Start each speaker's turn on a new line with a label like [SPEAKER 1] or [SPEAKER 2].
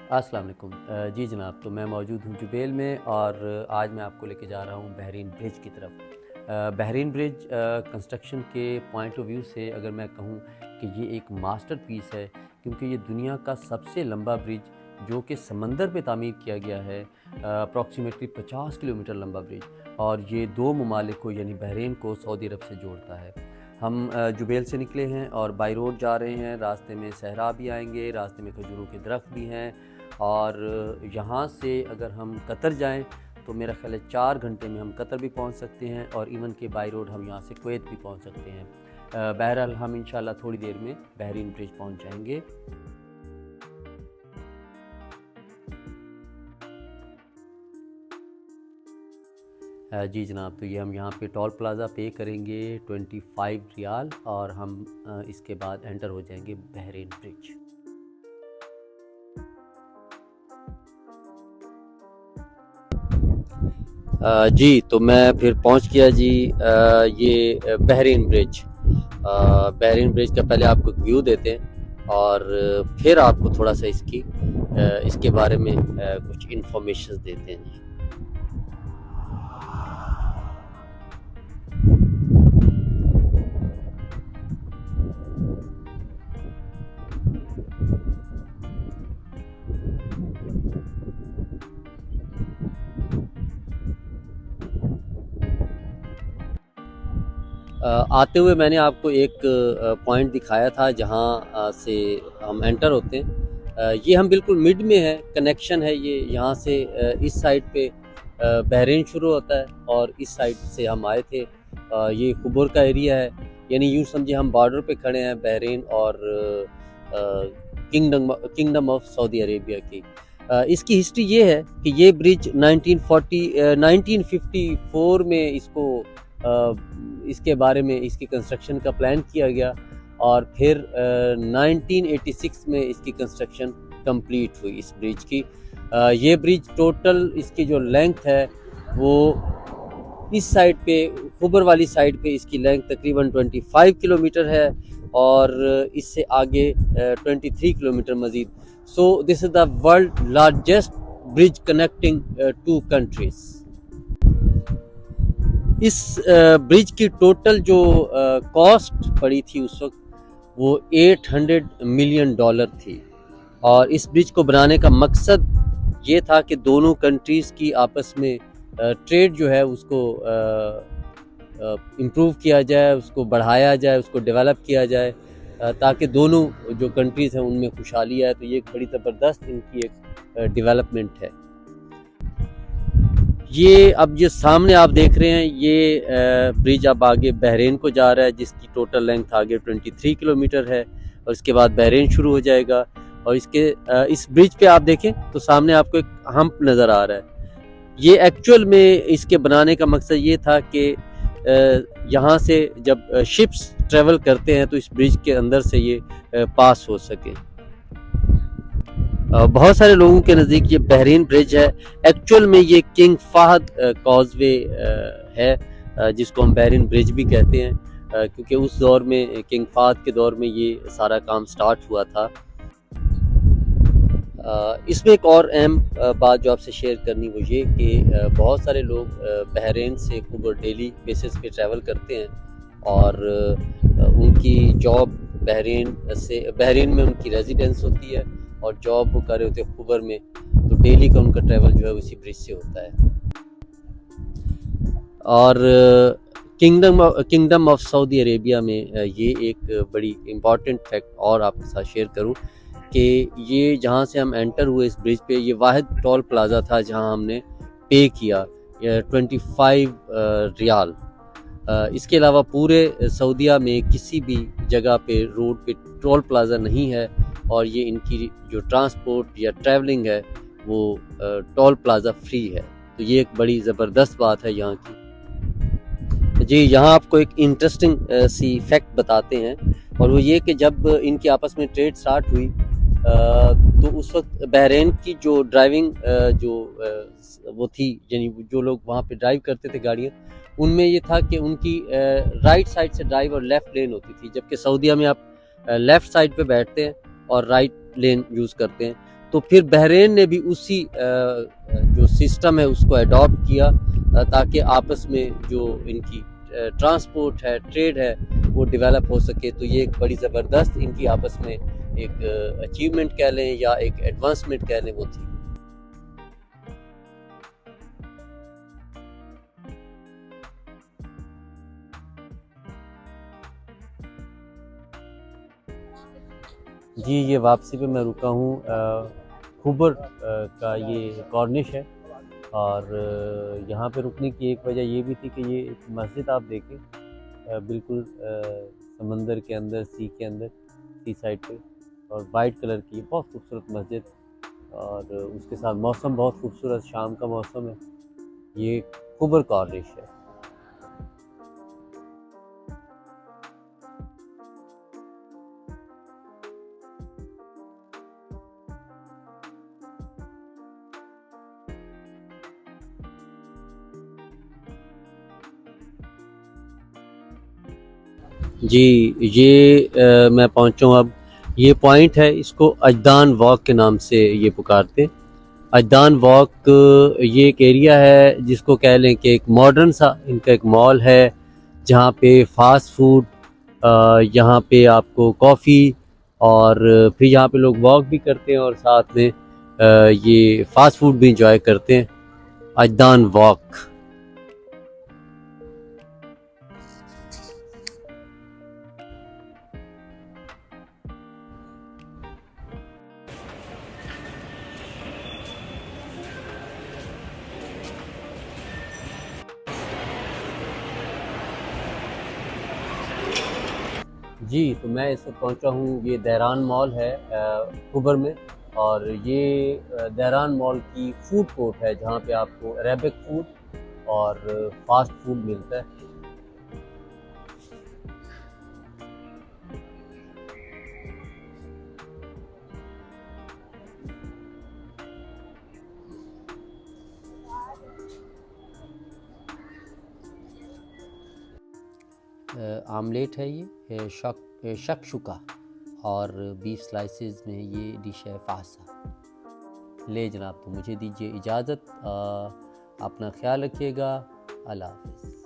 [SPEAKER 1] अस्सलाम वालेकुम। जी जनाब, तो मैं मौजूद हूँ जुबैल में और आज मैं आपको लेके जा रहा हूँ बहरीन ब्रिज की तरफ। बहरीन ब्रिज कंस्ट्रक्शन के पॉइंट ऑफ व्यू से अगर मैं कहूँ कि ये एक मास्टरपीस है, क्योंकि ये दुनिया का सबसे लंबा ब्रिज जो कि समंदर पे तामीर किया गया है, अप्रॉक्सीमेटली 50 किलोमीटर लंबा ब्रिज, और ये दो ममालिक को यानी बहरीन को सऊदी अरब से जोड़ता है। हम जुबैल से निकले हैं और बाई रोड जा रहे हैं। रास्ते में सहरा भी आएंगे, रास्ते में खजूरों के दरख्त भी हैं, और यहाँ से अगर हम कतर जाएं तो मेरा ख़्याल है 4 घंटे में हम कतर भी पहुँच सकते हैं, और इवन के बाई रोड हम यहाँ से कुवैत भी पहुँच सकते हैं। बहरहाल हम इंशाल्लाह थोड़ी देर में बहरीन ब्रिज पहुँच जाएंगे। जी जनाब, तो ये हम यहाँ पे टोल प्लाज़ा पे करेंगे 25 रियाल, और हम इसके बाद एंटर हो जाएंगे बहरीन ब्रिज। जी, तो मैं फिर पहुंच गया जी ये बहरीन ब्रिज। बहरीन ब्रिज का पहले आपको व्यू देते हैं और फिर आपको थोड़ा सा इसके बारे में कुछ इन्फॉर्मेशन देते हैं। आते हुए मैंने आपको एक पॉइंट दिखाया था जहाँ से हम एंटर होते हैं। ये हम बिल्कुल मिड में है, कनेक्शन है ये यहाँ से। इस साइड पे बहरीन शुरू होता है और इस साइड से हम आए थे। ये खुबर का एरिया है, यानी यूँ समझिए हम बॉर्डर पे खड़े हैं बहरीन और किंगडम ऑफ सऊदी अरेबिया की। इसकी हिस्ट्री ये है कि ये ब्रिज 1954 में इसके बारे में इसकी कंस्ट्रक्शन का प्लान किया गया, और फिर 1986 में इसकी कंस्ट्रक्शन कंप्लीट हुई इस ब्रिज की। ये ब्रिज टोटल इसकी जो लेंथ है वो इस साइड पे खुबर वाली साइड पे इसकी लेंथ तकरीबन 25 किलोमीटर है, और इससे आगे 23 किलोमीटर मज़ीद। So this is the world largest bridge connecting 2 countries. इस ब्रिज की टोटल जो कॉस्ट पड़ी थी उस वक्त वो $800 मिलियन थी, और इस ब्रिज को बनाने का मकसद ये था कि दोनों कंट्रीज़ की आपस में ट्रेड जो है उसको इम्प्रूव किया जाए, उसको बढ़ाया जाए, उसको डेवलप किया जाए, ताकि दोनों जो कंट्रीज़ हैं उनमें खुशहाली आए। तो ये एक बड़ी ज़बरदस्त इनकी एक डेवलपमेंट है। ये अब जो सामने आप देख रहे हैं ये ब्रिज अब आगे बहरीन को जा रहा है, जिसकी टोटल लेंथ आगे 23 किलोमीटर है, और इसके बाद बहरीन शुरू हो जाएगा। और इस ब्रिज पे आप देखें तो सामने आपको एक हम्प नज़र आ रहा है। ये एक्चुअल में इसके बनाने का मकसद ये था कि यहाँ से जब शिप्स ट्रेवल करते हैं तो इस ब्रिज के अंदर से ये पास हो सके। बहुत सारे लोगों के नज़दीक ये बहरीन ब्रिज है, एक्चुअल में ये किंग फाहद कॉजवे है, जिसको हम बहरीन ब्रिज भी कहते हैं, क्योंकि उस दौर में किंग फाहद के दौर में ये सारा काम स्टार्ट हुआ था। इसमें एक और अहम बात जो आपसे शेयर करनी वो ये कि बहुत सारे लोग बहरीन से खुबर डेली बेसिस पे ट्रैवल करते हैं, और उनकी जॉब बहरीन में उनकी रेजिडेंस होती है, और जॉब वो कर रहे होते हैं खुबर में, तो डेली का उनका ट्रैवल जो है उसी ब्रिज से होता है। और किंगडम ऑफ सऊदी अरेबिया में ये एक बड़ी इम्पॉर्टेंट फैक्ट और आपके साथ शेयर करूं कि ये जहां से हम एंटर हुए इस ब्रिज पे, ये वाहिद टोल प्लाज़ा था जहां हमने पे किया 25 रियाल। इसके अलावा पूरे सऊदीया में किसी भी जगह पे रोड पे टोल प्लाज़ा नहीं है, और ये इनकी जो ट्रांसपोर्ट या ट्रैवलिंग है वो टोल प्लाज़ा फ्री है। तो ये एक बड़ी ज़बरदस्त बात है यहाँ की। जी, यहाँ आपको एक इंटरेस्टिंग सी फैक्ट बताते हैं, और वो ये कि जब इनकी आपस में ट्रेड स्टार्ट हुई तो उस वक्त बहरीन की जो ड्राइविंग वो थी, यानी जो लोग वहाँ पे ड्राइव करते थे गाड़ियाँ, उनमें ये था कि उनकी राइट साइड से ड्राइव और लेफ़्ट लेन होती थी, जबकि सऊदीया में आप लेफ़्ट साइड पे बैठते हैं और राइट लेन यूज़ करते हैं। तो फिर बहरीन ने भी उसी जो सिस्टम है उसको अडॉप्ट किया, ताकि आपस में जो इनकी ट्रांसपोर्ट है, ट्रेड है, वो डेवलप हो सके। तो ये एक बड़ी ज़बरदस्त इनकी आपस में एक अचीवमेंट कह लें या एक एडवांसमेंट कह लें, वो थी। जी, ये वापसी पे मैं रुका हूँ खुबर का ये कॉर्निश है, और यहाँ पे रुकने की एक वजह ये भी थी कि ये एक मस्जिद आप देखें, बिल्कुल समंदर के अंदर, सी के अंदर, सी साइड पे, और वाइट कलर की बहुत खूबसूरत मस्जिद, और उसके साथ मौसम बहुत खूबसूरत, शाम का मौसम है। ये खुबर कॉर्निश है। जी, ये मैं पहुँचा हूँ अब। ये पॉइंट है, इसको अजदान वॉक के नाम से ये पुकारते हैं। अजदान वॉक ये एक एरिया है जिसको कह लें कि एक मॉडर्न सा इनका एक मॉल है, जहाँ पे फास्ट फूड, यहाँ पे आपको कॉफ़ी, और फिर यहाँ पे लोग वॉक भी करते हैं और साथ में ये फास्ट फूड भी इंजॉय करते हैं। अजदान वॉक। जी, तो मैं इस वक्त पहुंचा हूँ, ये दहरान मॉल है खुबर में, और ये दहरान मॉल की फूड कोर्ट है, जहाँ पे आपको अरेबिक फूड और फास्ट फूड मिलता है। आमलेट है ये, शक्शुका, और बीफ स्लाइसेस में ये डिश है फासा। ले जनाब, तो मुझे दीजिए इजाज़त, अपना ख्याल रखिएगा। अल्लाह हाफ़िज़।